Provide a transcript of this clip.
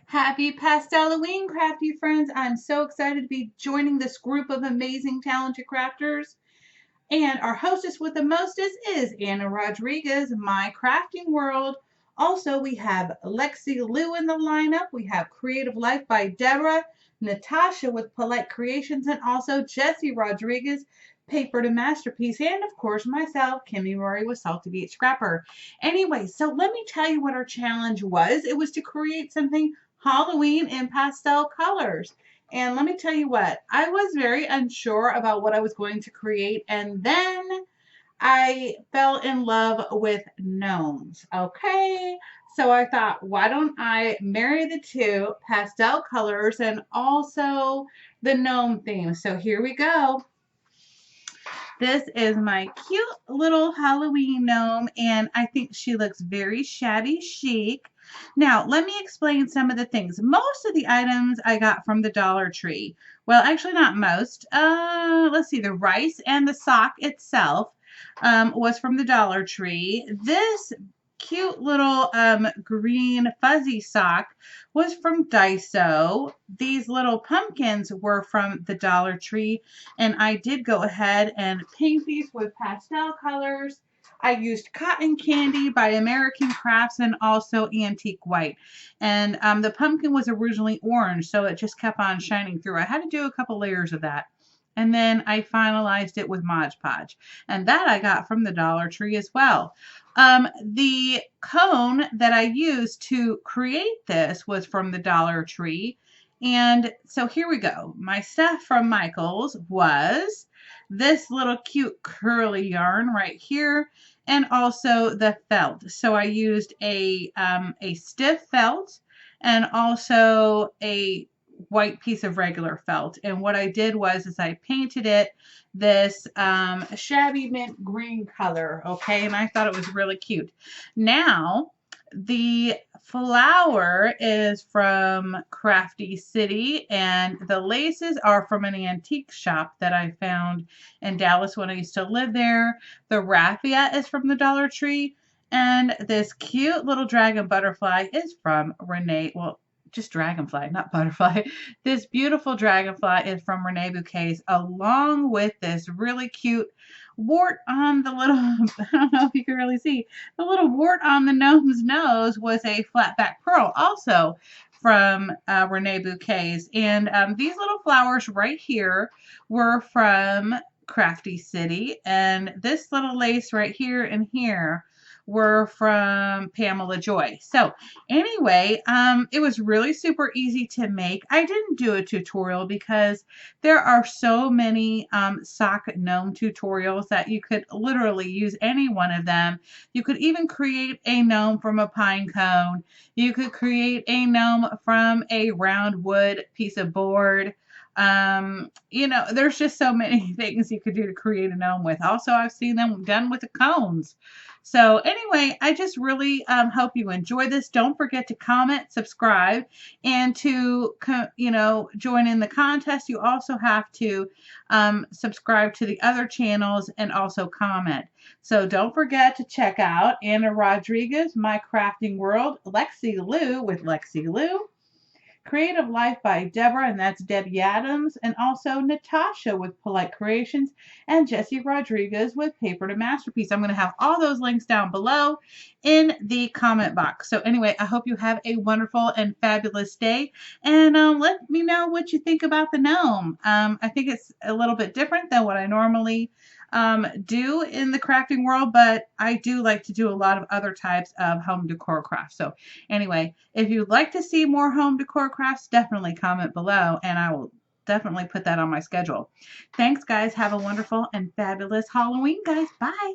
Happy Pastelloween, crafty friends. I'm so excited to be joining this group of amazing, talented crafters. And our hostess with the mostest is Anna Rodriguez, My Crafting World. Also, we have Lexi Lou in the lineup. We have Creative Life by Deborah, Natasha with Polite Creations, and also Jessie Rodriguez, Paper to Masterpiece, and of course myself, Kimmy Rory with Salty Beach Scrapper. Anyway, so let me tell you what our challenge was. It was to create something Halloween in pastel colors. And let me tell you what, I was very unsure about what I was going to create, and then I fell in love with gnomes. Okay, so I thought, why don't I marry the two, pastel colors and also the gnome theme? So here we go. This is my cute little Halloween gnome, and I think she looks very shabby chic. Now, let me explain some of the things. Most of the items I got from the Dollar Tree. Well, actually, not most. Let's see, the rice and the sock itself was from the Dollar Tree. This cute little green fuzzy sock was from Daiso. These little pumpkins were from the Dollar Tree, and I did go ahead and paint these with pastel colors. I used cotton candy by American Crafts and also antique white. And the pumpkin was originally orange, so it just kept on shining through. I had to do a couple layers of that. And then I finalized it with Mod Podge. And that I got from the Dollar Tree as well. The cone that I used to create this was from the Dollar Tree. And so here we go. My stuff from Michael's was this little cute curly yarn right here, and also the felt. So I used a stiff felt and also a white piece of regular felt. And what I did was I painted it this shabby mint green color, okay? And I thought it was really cute. Now, the flower is from Crafty City, and the laces are from an antique shop that I found in Dallas when I used to live there. The raffia is from the Dollar Tree, and this cute little dragon butterfly is from Renee. Well, just dragonfly, not butterfly. This beautiful dragonfly is from Renee Bouquets, along with this really cute wart on the little, I don't know if you can really see, the little wart on the gnome's nose was a flat back pearl, also from Renee Bouquets. And these little flowers right here were from Crafty City. And this little lace right here and here were from Pamela Joy. So anyway, it was really super easy to make. I didn't do a tutorial because there are so many sock gnome tutorials that you could literally use any one of them. You could even create a gnome from a pine cone. You could create a gnome from a round wood piece of board. There's just so many things you could do to create a gnome with. Also, I've seen them done with the cones. So anyway, I just really hope you enjoy this. Don't forget to comment, subscribe, and to join in the contest. You also have to subscribe to the other channels and also comment. So don't forget to check out Anna Rodriguez, My Crafting World, Lexi Lou with Lexi Lou, Creative Life by Deborah, and that's Debbie Adams, and also Natasha with Polite Creations, and Jessie Rodriguez with Paper to Masterpiece. I'm going to have all those links down below in the comment box. So anyway, I hope you have a wonderful and fabulous day, and let me know what you think about the gnome. I think it's a little bit different than what I normally do in the crafting world, but I do like to do a lot of other types of home decor crafts. So anyway, if you'd like to see more home decor crafts, definitely comment below and I will definitely put that on my schedule. Thanks guys. Have a wonderful and fabulous Halloween, guys. Bye.